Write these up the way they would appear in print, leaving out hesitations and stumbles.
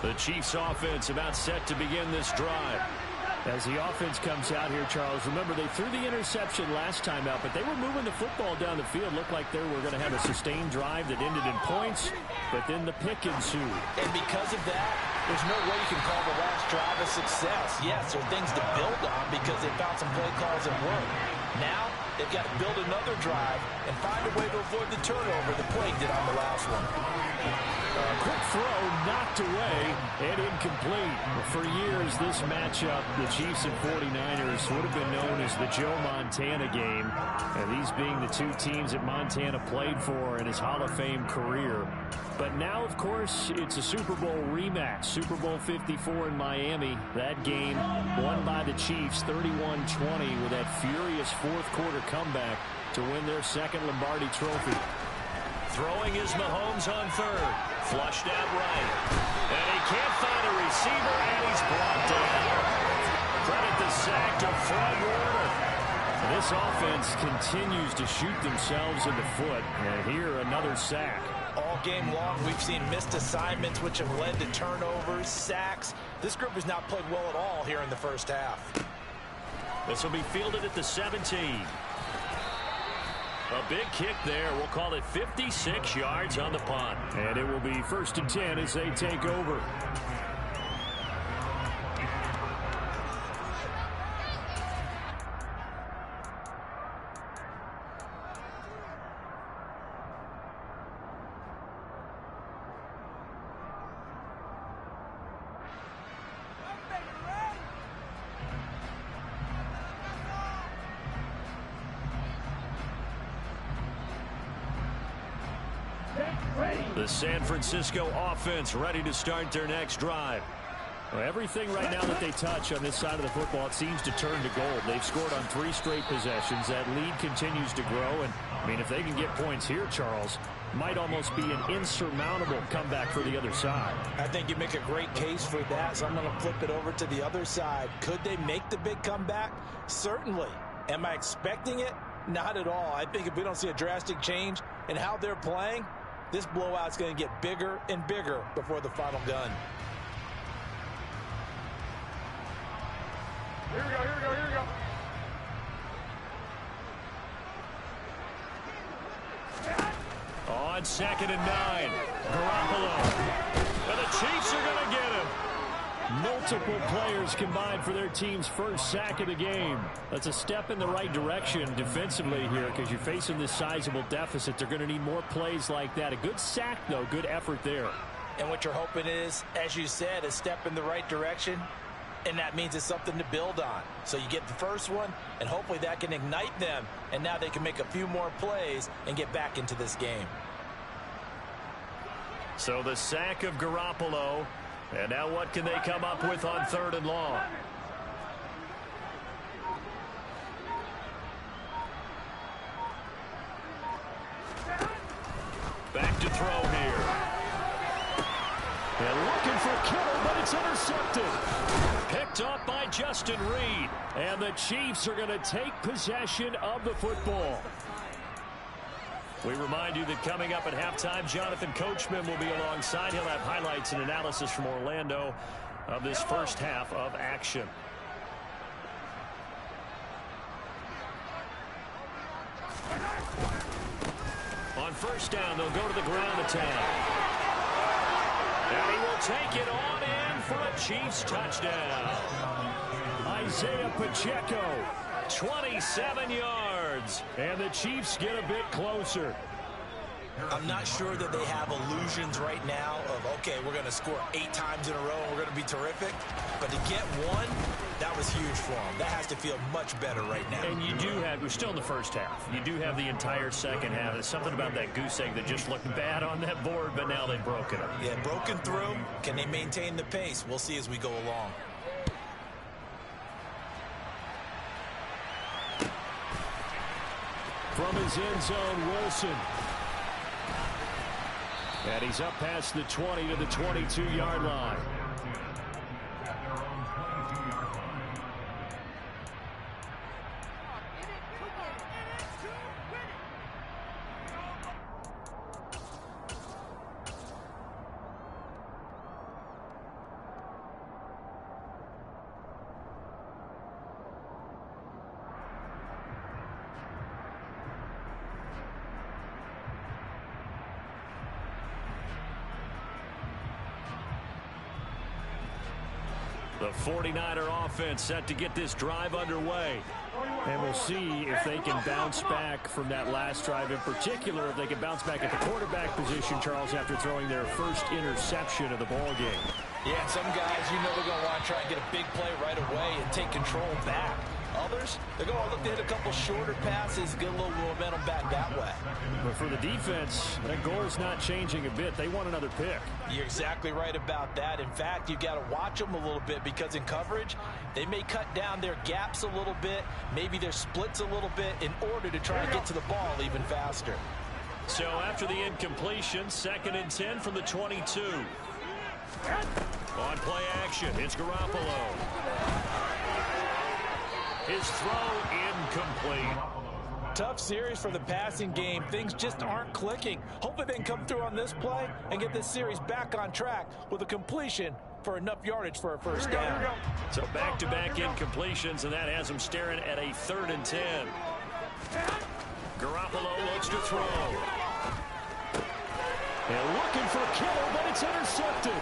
The Chiefs offense about set to begin this drive. As the offense comes out here, Charles, remember they threw the interception last time out, but they were moving the football down the field. Looked like they were going to have a sustained drive that ended in points, but then the pick ensued. And because of that, there's no way you can call the last drive a success. Yes, there are things to build on because they found some play calls that work. Now, they've got to build another drive and find a way to avoid the turnover the Plague did on the last one. Quick throw knocked away and incomplete. For years, this matchup, the Chiefs and 49ers, would have been known as the Joe Montana game. These being the two teams that Montana played for in his Hall of Fame career. But now, of course, it's a Super Bowl rematch. Super Bowl 54 in Miami. That game won by the Chiefs 31-20 with that furious fourth quarter comeback to win their second Lombardi trophy. Throwing is Mahomes on third. Flushed out right. And he can't find a receiver, and he's brought down. Credit the sack to Fred Warner. This offense continues to shoot themselves in the foot. And here, another sack. All game long, we've seen missed assignments, which have led to turnovers, sacks. This group has not played well at all here in the first half. This will be fielded at the 17. A big kick there. We'll call it 56 yards on the punt. And it will be 1st and 10 as they take over. The San Francisco offense ready to start their next drive. Well, everything right now that they touch on this side of the football, it seems to turn to gold. They've scored on 3 straight possessions. That lead continues to grow. And, I mean, if they can get points here, Charles, might almost be an insurmountable comeback for the other side. I think you make a great case for that, so I'm going to flip it over to the other side. Could they make the big comeback? Certainly. Am I expecting it? Not at all. I think if we don't see a drastic change in how they're playing, this blowout's going to get bigger and bigger before the final gun. Here we go, here we go, here we go. On 2nd and 9, Garoppolo. And the Chiefs are going to get him. Multiple players combined for their team's first sack of the game. That's a step in the right direction defensively here because you're facing this sizable deficit. They're going to need more plays like that. A good sack, though. Good effort there. And what you're hoping is, as you said, a step in the right direction. And that means it's something to build on. So you get the first one, and hopefully that can ignite them. And now they can make a few more plays and get back into this game. So the sack of Garoppolo. And now what can they come up with on 3rd and long? Back to throw here. And looking for Kittle, but it's intercepted. Picked up by Justin Reed. And the Chiefs are going to take possession of the football. We remind you that coming up at halftime, Jonathan Coachman will be alongside. He'll have highlights and analysis from Orlando of this first half of action. On 1st down, they'll go to the ground attack. And he will take it on in for a Chiefs touchdown. Isaiah Pacheco. 27 yards. And the Chiefs get a bit closer. I'm not sure that they have illusions right now of, okay, we're going to score 8 times in a row and we're going to be terrific. But to get one, that was huge for them. That has to feel much better right now. And you do have, we're still in the first half. You do have the entire second half. There's something about that goose egg that just looked bad on that board, but now they've broken it. Yeah, broken through. Can they maintain the pace? We'll see as we go along. From his end zone, Wilson. And he's up past the 20 to the 22-yard line. The 49er offense set to get this drive underway. And we'll see if they can bounce back from that last drive in particular, if they can bounce back at the quarterback position, Charles, after throwing their first interception of the ball game. Yeah, and some guys, you know, they're going to want to try and get a big play right away and take control back. Others, they're going to look to hit a couple shorter passes, get a little momentum back that way. But for the defense, that goal is not changing a bit. They want another pick. You're exactly right about that. In fact, you've got to watch them a little bit because in coverage, they may cut down their gaps a little bit, maybe their splits a little bit in order to try to get to the ball even faster. So after the incompletion, 2nd and 10 from the 22. On play action, it's Garoppolo. His throw incomplete. Tough series for the passing game. Things just aren't clicking. Hopefully they can come through on this play and get this series back on track with a completion for enough yardage for a first down. So back-to-back incompletions, and that has him staring at a 3rd and 10. Garoppolo looks to throw. And looking for Kittle, but it's intercepted.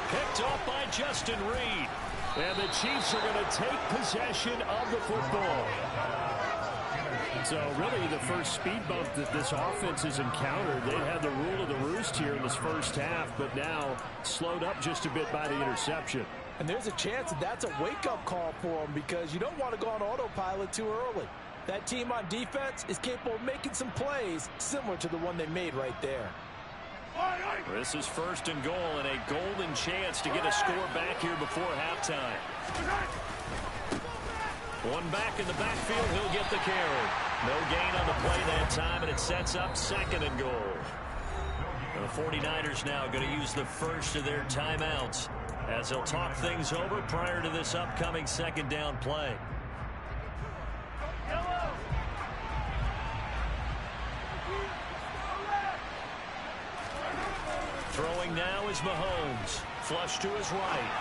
Picked off by Justin Reed. And the Chiefs are going to take possession of the football. So really the first speed bump that this offense has encountered. They had the rule of the roost here in this first half, but now slowed up just a bit by the interception. And there's a chance that that's a wake-up call for them because you don't want to go on autopilot too early. That team on defense is capable of making some plays similar to the one they made right there. This is 1st and goal and a golden chance to get a score back here before halftime. One back in the backfield, he'll get the carry. No gain on the play that time, and it sets up 2nd and goal. The 49ers now going to use the first of their timeouts as they'll talk things over prior to this upcoming 2nd down play. Throwing now is Mahomes. Flush to his right.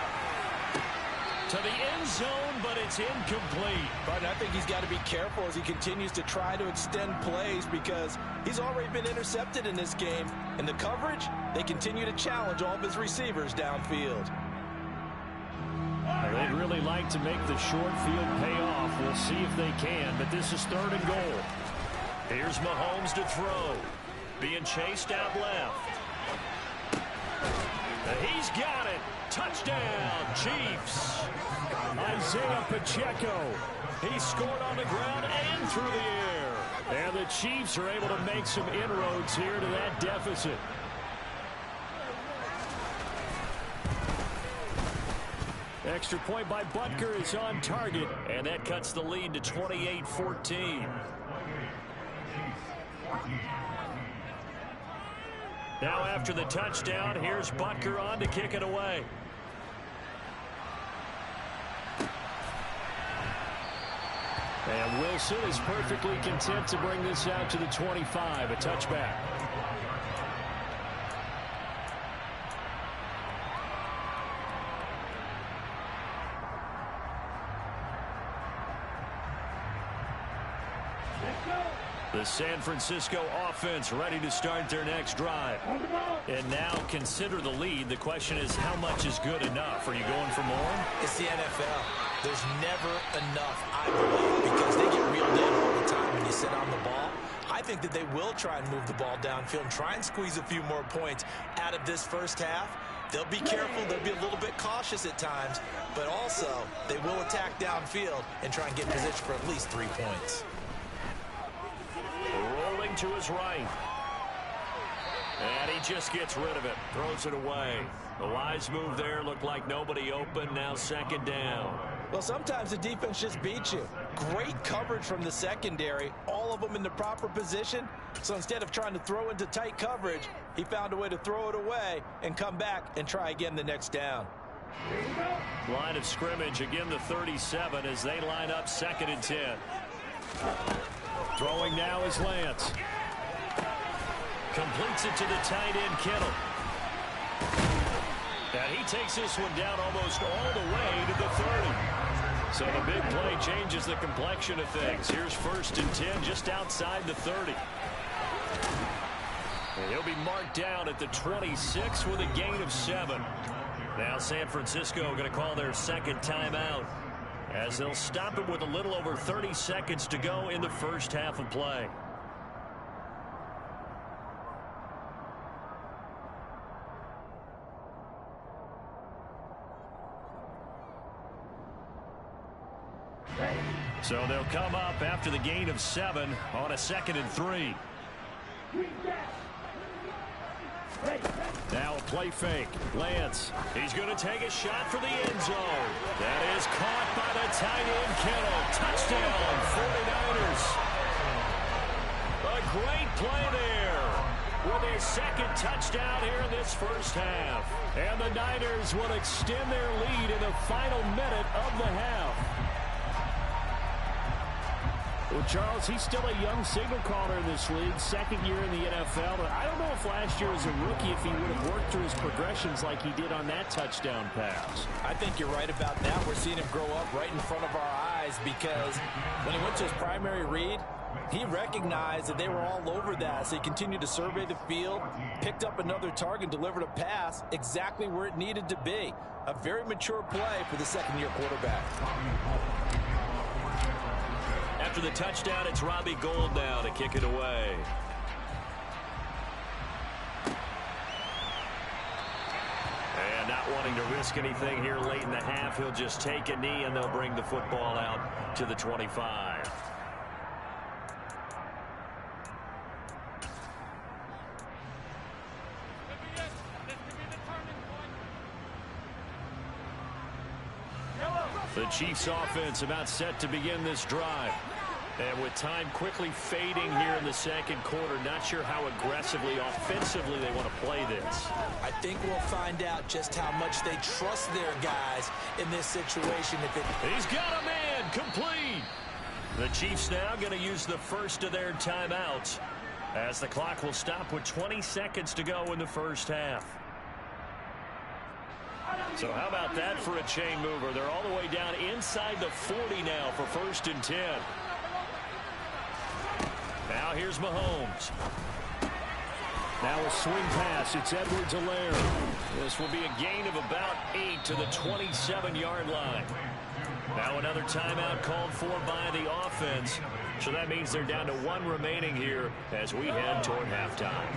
To the end zone, but it's incomplete. But I think he's got to be careful as he continues to try to extend plays because he's already been intercepted in this game. In the coverage, they continue to challenge all of his receivers downfield. They'd really like to make the short field pay off. We'll see if they can, but this is 3rd and goal. Here's Mahomes to throw. Being chased out left. He's got it. Touchdown, Chiefs. Isaiah Pacheco. He scored on the ground and through the air. And the Chiefs are able to make some inroads here to that deficit. Extra point by Butker is on target. And that cuts the lead to 28-14. Now after the touchdown, here's Butker on to kick it away. And Wilson is perfectly content to bring this out to the 25, a touchback. The San Francisco offense ready to start their next drive. And now consider the lead. The question is, how much is good enough? Are you going for more? It's the NFL. There's never enough, I believe, because they get reeled in all the time when you sit on the ball. I think that they will try and move the ball downfield and try and squeeze a few more points out of this first half. They'll be careful. They'll be a little bit cautious at times, but also they will attack downfield and try and get position for at least 3 points. Rolling to his right. And he just gets rid of it. Throws it away. The wise move there. Looked like nobody open. Now 2nd down. Well, sometimes the defense just beats you. Great coverage from the secondary. All of them in the proper position. So instead of trying to throw into tight coverage, he found a way to throw it away and come back and try again the next down. Line of scrimmage, again the 37 as they line up 2nd and 10. Throwing now is Lance. Completes it to the tight end, Kittle. And he takes this one down almost all the way to the 30. So the big play changes the complexion of things. Here's 1st and 10 just outside the 30. And he'll be marked down at the 26 with a gain of 7. Now San Francisco going to call their second timeout as they'll stop it with a little over 30 seconds to go in the first half of play. So they'll come up after the gain of 7 on a 2nd and 3. Now a play fake. Lance. He's going to take a shot for the end zone. That is caught by the tight end Kittle. Touchdown, 49ers. A great play there with his second touchdown here in this first half. And the Niners will extend their lead in the final minute of the half. Well, Charles, he's still a young signal caller in this league, second year in the NFL. But I don't know if last year as a rookie, if he would have worked through his progressions like he did on that touchdown pass. I think you're right about that. We're seeing him grow up right in front of our eyes because when he went to his primary read, he recognized that they were all over that. So he continued to survey the field, picked up another target, delivered a pass exactly where it needed to be. A very mature play for the second-year quarterback. After the touchdown, it's Robbie Gould now to kick it away. And not wanting to risk anything here late in the half, he'll just take a knee and they'll bring the football out to the 25. The Chiefs offense about set to begin this drive. And with time quickly fading here in the second quarter, not sure how aggressively, offensively they want to play this. I think we'll find out just how much they trust their guys in this situation. He's got a man, complete. The Chiefs now going to use the first of their timeouts as the clock will stop with 20 seconds to go in the first half. So how about that for a chain mover? They're all the way down inside the 40 now for 1st and 10. Now here's Mahomes. Now a swing pass. It's Edwards-Helaire. This will be a gain of about 8 to the 27-yard line. Now another timeout called for by the offense. So that means they're down to 1 remaining here as we head toward halftime.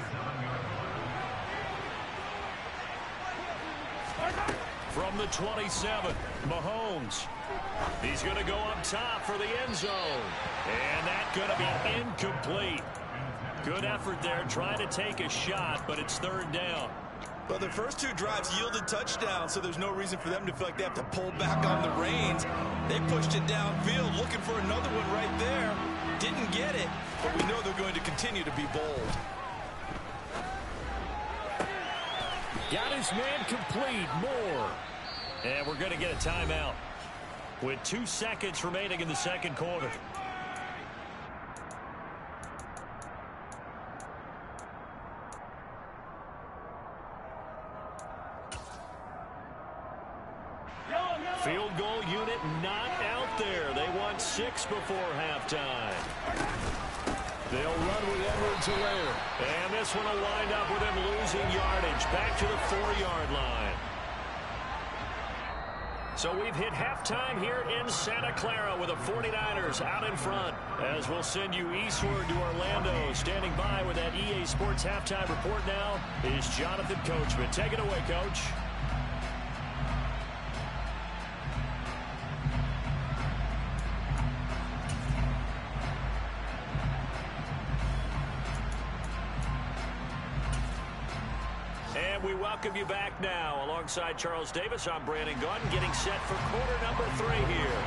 From the 27, Mahomes. He's going to go up top for the end zone. And that's going to be incomplete. Good effort there trying to take a shot, but it's 3rd down. Well, the first 2 drives yielded touchdowns, so there's no reason for them to feel like they have to pull back on the reins. They pushed it downfield, looking for another one right there. Didn't get it, but we know they're going to continue to be bold. Got his man complete. Moore. And we're going to get a timeout with 2 seconds remaining in the second quarter. Field goal unit not out there. They want 6 before halftime. They'll run with Edwards-Helaire. And this one will wind up with him losing yardage back to the 4-yard line. So we've hit halftime here in Santa Clara with the 49ers out in front. As we'll send you eastward to Orlando. Standing by with that EA Sports halftime report now is Jonathan Coachman. Take it away, Coach. We welcome you back now. Alongside Charles Davis, I'm Brandon Gaudin, getting set for quarter number 3 here.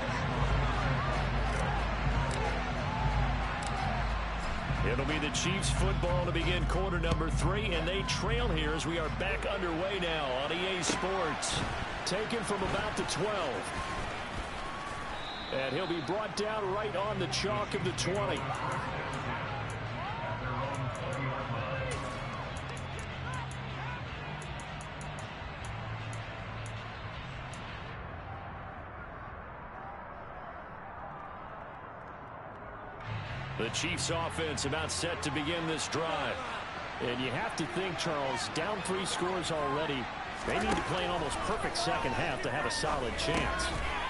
It'll be the Chiefs football to begin quarter number 3, and they trail here as we are back underway now on EA Sports. Taken from about the 12. And he'll be brought down right on the chalk of the 20. The Chiefs offense about set to begin this drive. And you have to think, Charles, down 3 scores already. They need to play an almost perfect second half to have a solid chance.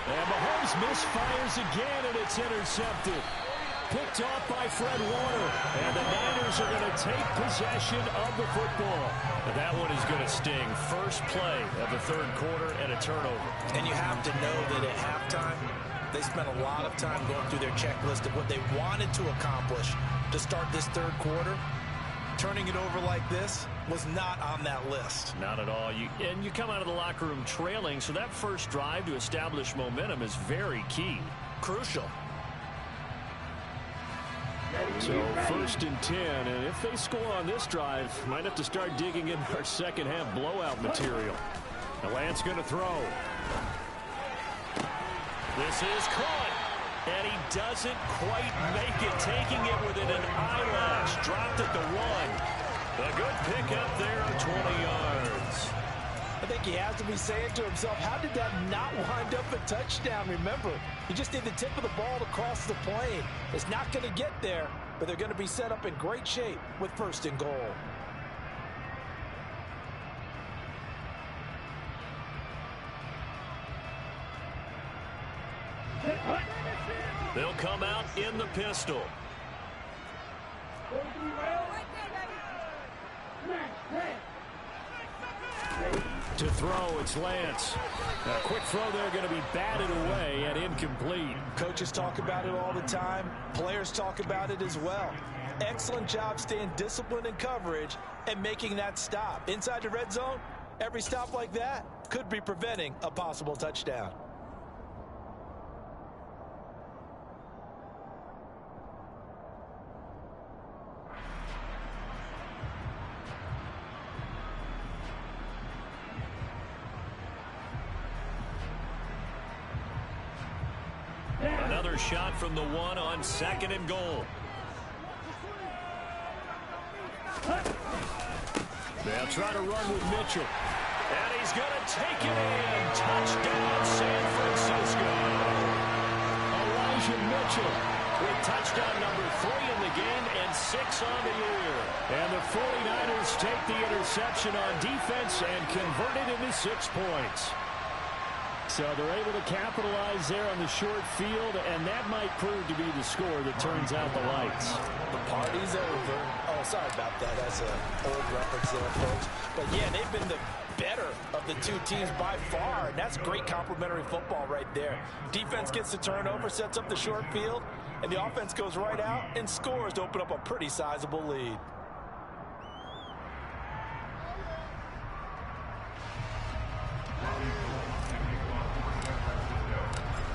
And Mahomes misfires again, and it's intercepted. Picked off by Fred Warner. And the Niners are going to take possession of the football. And that one is going to sting. First play of the third quarter and a turnover. And you have to know that at halftime, they spent a lot of time going through their checklist of what they wanted to accomplish to start this third quarter. Turning it over like this was not on that list. Not at all. And you come out of the locker room trailing, so that first drive to establish momentum is very key. Crucial. So first and 10, and if they score on this drive, might have to start digging in our second half blowout material. And Lance going to throw. This is caught, and he doesn't quite make it, taking it within an eyelash. Dropped at the 1. A good pickup there of 20 yards. I think he has to be saying to himself, how did that not wind up a touchdown? Remember, you just need the tip of the ball to cross the plane. It's not going to get there, but they're going to be set up in great shape with first and goal. They'll come out in the pistol. To throw, it's Lance. A quick throw there, going to be batted away and incomplete. Coaches talk about it all the time. Players talk about it as well. Excellent job staying disciplined in coverage and making that stop. Inside the red zone, every stop like that could be preventing a possible touchdown. Another shot from the 1 on second and goal. They'll try to run with Mitchell. And he's going to take it in. Touchdown, San Francisco. Elijah Mitchell with touchdown number 3 in the game and 6 on the year. And the 49ers take the interception on defense and convert it into 6 points. So they're able to capitalize there on the short field, and that might prove to be the score that turns out the lights. The party's over. Oh, sorry about that. That's an old reference there, folks. But, yeah, they've been the better of the two teams by far, and that's great complimentary football right there. Defense gets the turnover, sets up the short field, and the offense goes right out and scores to open up a pretty sizable lead.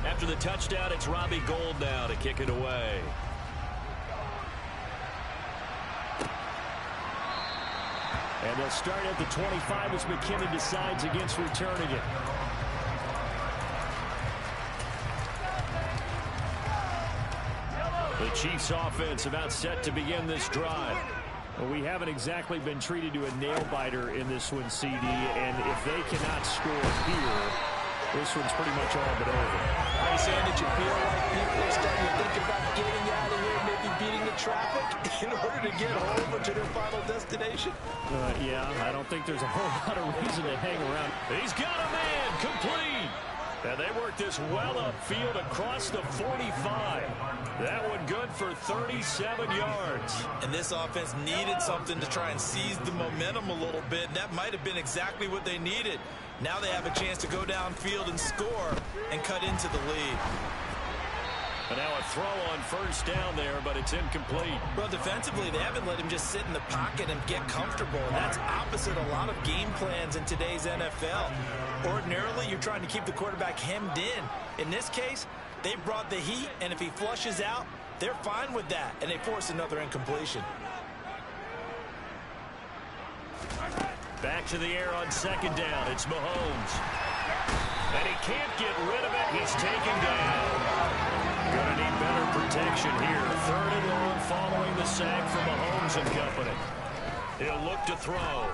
After the touchdown, it's Robbie Gould now to kick it away. And they'll start at the 25 as McKinnon decides against returning it. The Chiefs offense about set to begin this drive. Well, we haven't exactly been treated to a nail-biter in this one, CD, and if they cannot score here, this one's pretty much all but over. Are you saying that you feel like people are starting to think about getting out of here, maybe beating the traffic in order to get home or to their final destination? Yeah, I don't think there's a whole lot of reason to hang around. He's got a man, complete. And they work this well upfield across the 45. That one good for 37 yards. And this offense needed something to try and seize the momentum a little bit. And that might have been exactly what they needed. Now they have a chance to go downfield and score and cut into the lead. And now a throw on first down there, but it's incomplete. Well, defensively, they haven't let him just sit in the pocket and get comfortable. And that's opposite a lot of game plans in today's NFL. Ordinarily, you're trying to keep the quarterback hemmed in. In this case, they brought the heat, and if he flushes out, they're fine with that, and they force another incompletion. Back to the air on second down. It's Mahomes. And he can't get rid of it. He's taken down. Gonna need better protection here. Third and long following the sack from Mahomes and company. He'll look to throw.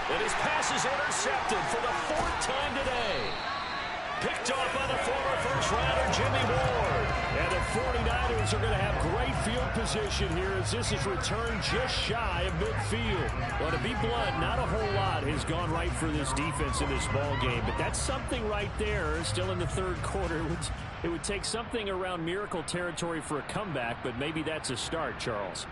And his pass is intercepted for the 4th time today. Picked off by the former first-rounder Jimmy Ward. And the 49ers 49ers are going to have great field position here as this is returned just shy of midfield. Well, to be blunt, not a whole lot has gone right for this defense in this ball game, but that's something right there. Still in the third quarter. It would take something around miracle territory for a comeback, but maybe that's a start, Charles.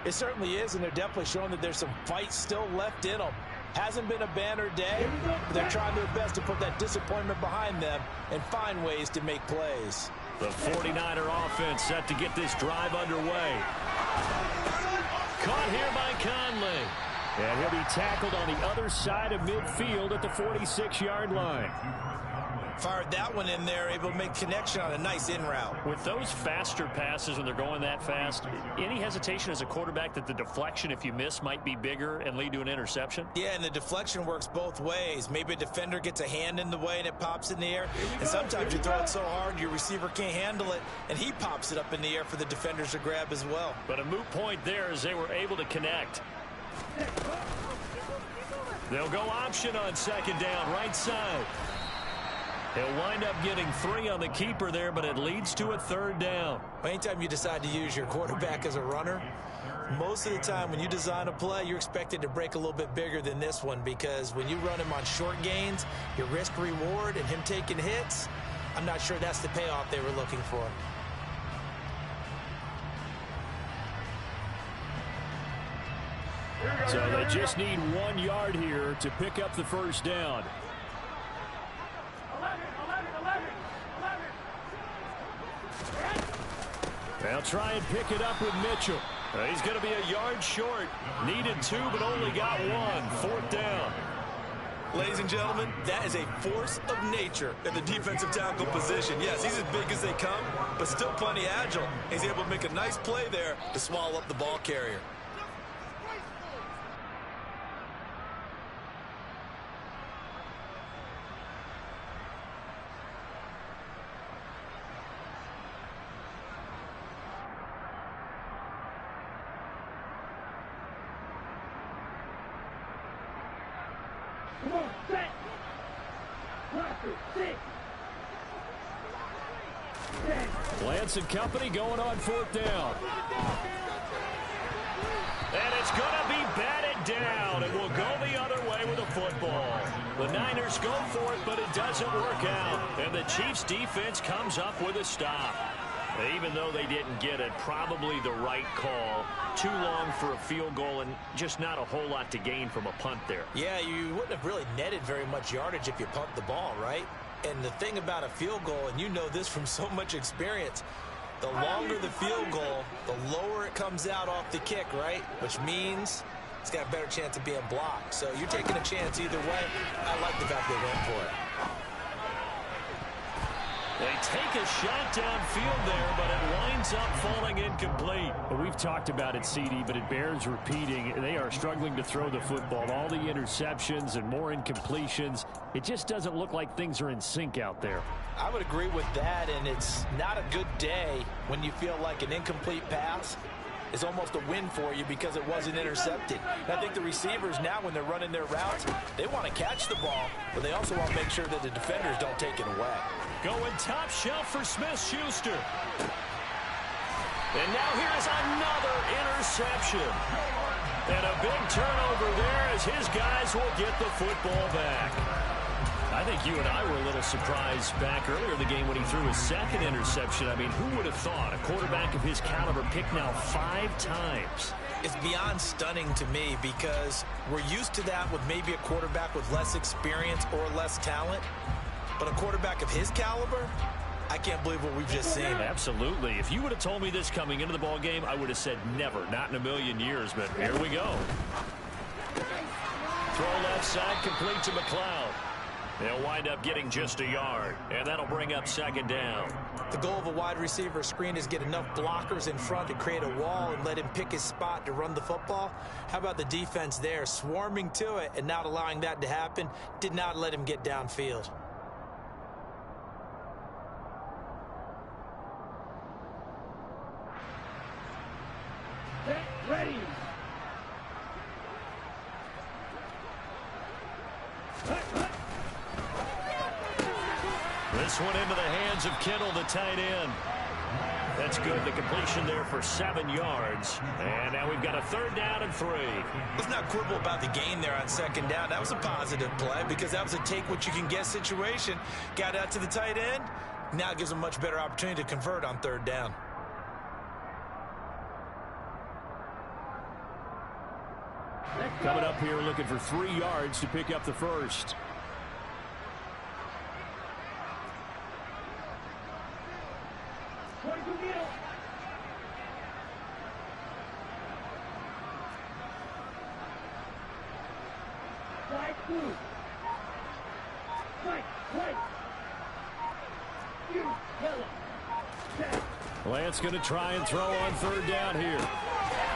It certainly is, and they're definitely showing that there's some fight still left in them. Hasn't been a banner day, but they're trying their best to put that disappointment behind them and find ways to make plays. The 49er offense set to get this drive underway. Caught here by Conley. And he'll be tackled on the other side of midfield at the 46-yard line. Fired that one in there, able to make connection on a nice in route. With those faster passes when they're going that fast, any hesitation as a quarterback that the deflection, if you miss, might be bigger and lead to an interception? Yeah, and the deflection works both ways. Maybe a defender gets a hand in the way and it pops in the air. And sometimes you throw it so hard your receiver can't handle it, and he pops it up in the air for the defenders to grab as well. But a moot point there as they were able to connect. They'll go option on second down, right side. He'll wind up getting 3 on the keeper there, but it leads to a third down. Anytime you decide to use your quarterback as a runner, most of the time when you design a play, you're expected to break a little bit bigger than this one, because when you run him on short gains, your risk reward and him taking hits, I'm not sure that's the payoff they were looking for. So they just need 1 yard here to pick up the first down. They'll try and pick it up with Mitchell. He's going to be a yard short. Needed 2, but only got 1. Fourth down. Ladies and gentlemen, that is a force of nature at the defensive tackle position. Yes, he's as big as they come, but still plenty agile. He's able to make a nice play there to swallow up the ball carrier. Lance and company going on fourth down. And it's going to be batted down. It will go the other way with the football. The Niners go for it, but it doesn't work out. And the Chiefs defense comes up with a stop. Even though they didn't get it, probably the right call. Too long for a field goal and just not a whole lot to gain from a punt there. Yeah, you wouldn't have really netted very much yardage if you punt the ball, right? And the thing about a field goal, and you know this from so much experience, the longer the field goal, the lower it comes out off the kick, right? Which means it's got a better chance of being blocked. So you're taking a chance either way. I like the fact they went for it. They take a shot downfield there, but it winds up falling incomplete. Well, we've talked about it, CD, but it bears repeating. They are struggling to throw the football. All the interceptions and more incompletions. It just doesn't look like things are in sync out there. I would agree with that, and it's not a good day when you feel like an incomplete pass is almost a win for you because it wasn't intercepted. And I think the receivers now, when they're running their routes, they want to catch the ball, but they also want to make sure that the defenders don't take it away. Going top shelf for Smith-Schuster. And now here's another interception. And a big turnover there as his guys will get the football back. I think you and I were a little surprised back earlier in the game when he threw his second interception. I mean, who would have thought a quarterback of his caliber picked now 5 times? It's beyond stunning to me because we're used to that with maybe a quarterback with less experience or less talent. But a quarterback of his caliber, I can't believe what we've just seen. Absolutely. If you would have told me this coming into the ball game, I would have said never, not in a million years. But here we go. Throw left side, complete to McLeod. They'll wind up getting just a yard, and that'll bring up second down. The goal of a wide receiver screen is get enough blockers in front to create a wall and let him pick his spot to run the football. How about the defense there, swarming to it and not allowing that to happen? Did not let him get downfield. Ready. This one into the hands of Kittle, the tight end. That's good. The completion there for 7 yards. And now we've got a 3rd down and 3. Let's not quibble about the gain there on 2nd down. That was a positive play because that was a take-what-you-can-get situation. Got out to the tight end. Now it gives them a much better opportunity to convert on 3rd down. Coming up here looking for 3 yards to pick up the first. Lance going to try and throw on 3rd down here.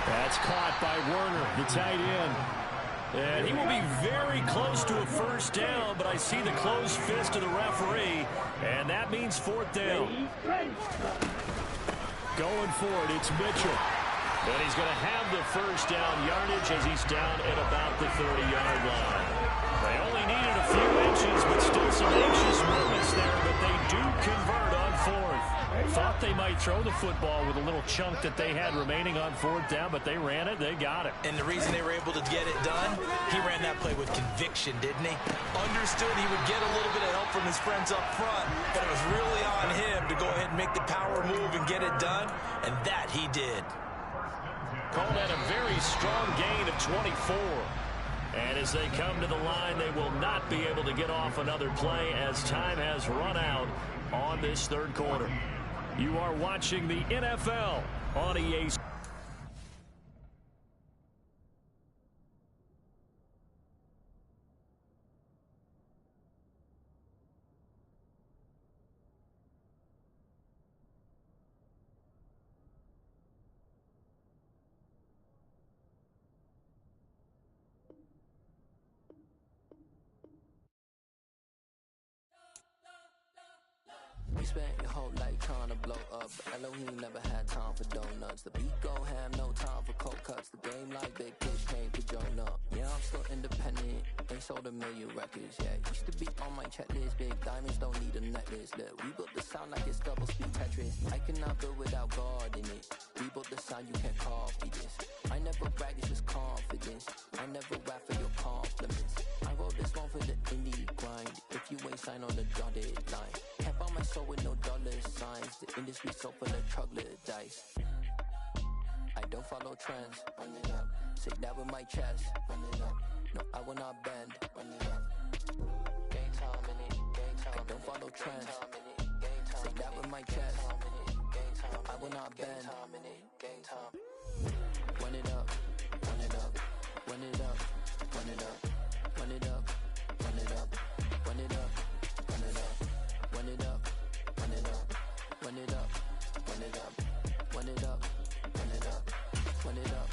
That's caught by Werner, the tight end. And he will be very close to a 1st down, but I see the closed fist of the referee, and that means 4th down. Going for it, it's Mitchell. And he's going to have the 1st down yardage as he's down at about the 30-yard line. They only needed a few inches, but still some anxious moments there, but they do convert on 4th. Thought they might throw the football with a little chunk that they had remaining on 4th down, but they ran it, they got it. And the reason they were able to get it done, he ran that play with conviction, didn't he? Understood he would get a little bit of help from his friends up front, but it was really on him to go ahead and make the power move and get it done, and that he did. Call that a very strong gain of 24. And as they come to the line, they will not be able to get off another play as time has run out on this 3rd quarter. You are watching the NFL on EA. You spent your whole life trying to blow up, but Elohim never had time for donuts. The beat go ham, no time for cold cuts. The game like big fish came to join up. Yeah, I'm still independent, ain't sold a million records yet. Used to be on my checklist, big diamonds don't need a necklace. Look, we built the sound like it's double speed Tetris. I cannot build without God in it. We built the sound, you can't copy this. I never brag, it's just confidence. I never rap for your compliments. I wrote this one for the indie grind. If you ain't signed on the dotted line, can't buy my soul with no dollar signs. The industry so full of troglodytes. I don't follow trends. Run it up. Say that with my chest. Run it up. No, I will not bend. Run it up. Game time in it. Game time. I don't follow trends. Say that with my chest. No, I will not bend. Game time. Run it up. Run it up. Run it up. Run it up. Run it up. Run it up. Run it up. Run it up. Run it up. Run it up. Run it up. Run it up. Run it up. Run it up. Run it up.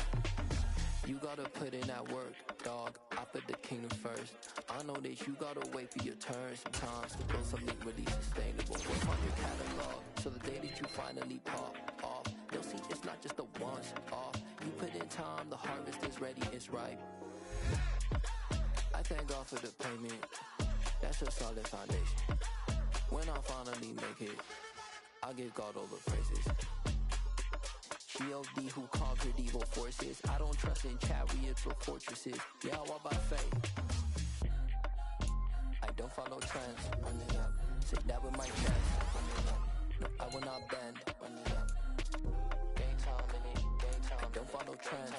You gotta put in that work, dog. I put the kingdom first. I know that you gotta wait for your turn sometimes to build something really sustainable. Work on your catalog, so the day that you finally pop off, you'll see it's not just a once off. You put in time, the harvest is ready, it's ripe. I thank God for the payment. That's a solid foundation. When I finally make it, I'll give God all the praises. G.O.D. who conquered evil forces. I don't trust in chariots or fortresses. Yeah, I walk by faith. I don't follow trends. Run it up. Say that with my chest. Run it up. No, I will not bend. Run it up. Game time in it. Game time. I don't follow trends.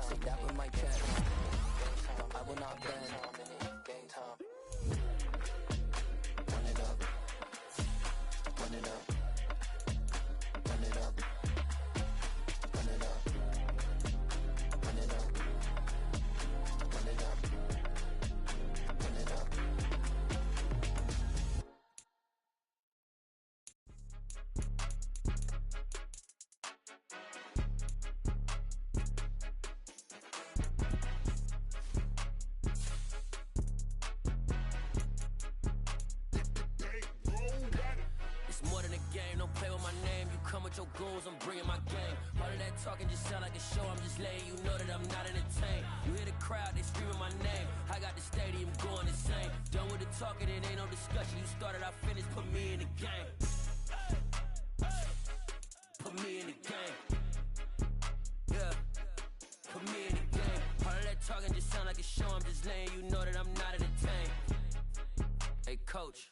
Say that with my chest. No, I will not bend. Game time. Run it up. Run it up. Run it up. Run it up. Run it up. Run it up. Run it up. It's more than a game, don't play with my name. You come with your goons, I'm bringing my game. All of that talking just sound like a show, I'm just letting you know that I'm not entertained. You hear the crowd, they screaming my name. I got the stadium going insane. Done with the talking, it ain't no discussion. You started, I finished, put me in the game. put me in the game. Yeah, put me in the game. All of that talking just sound like a show, I'm just letting you know that I'm not entertained. Hey coach,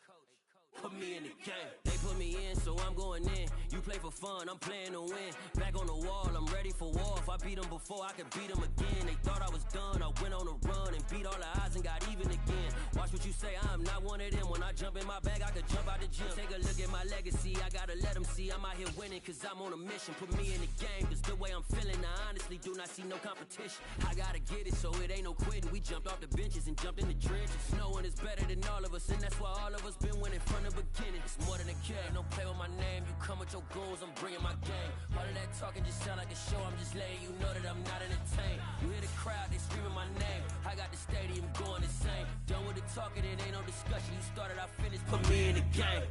put me in the game. They put me in, so I'm going in. You play for fun, I'm playing to win. Back on the wall, I'm ready for war. If I beat them before, I could beat them again. They thought I was done, I went on a run and beat all the odds and got even again. Watch what you say, I'm not one of them. When I jump in my bag, I could jump out the gym. Take a look at my legacy, I gotta let them see I'm out here winning, cause I'm on a mission. Put me in the game, cause the way I'm feeling, I honestly do not see no competition. I gotta get it, so it ain't no quitting. We jumped off the benches and jumped in the trenches. No one is better than all of us, and that's why all of us been winning from the beginning. It's more than a game, don't play with my name. You come with your goons, I'm bringing my game. All of that talking just sound like a show, I'm just letting you know that I'm not entertained. You hear the crowd, they screaming my name. I got the stadium going insane. Done with the talking, it ain't no discussion. You started, I finished, put me in the game.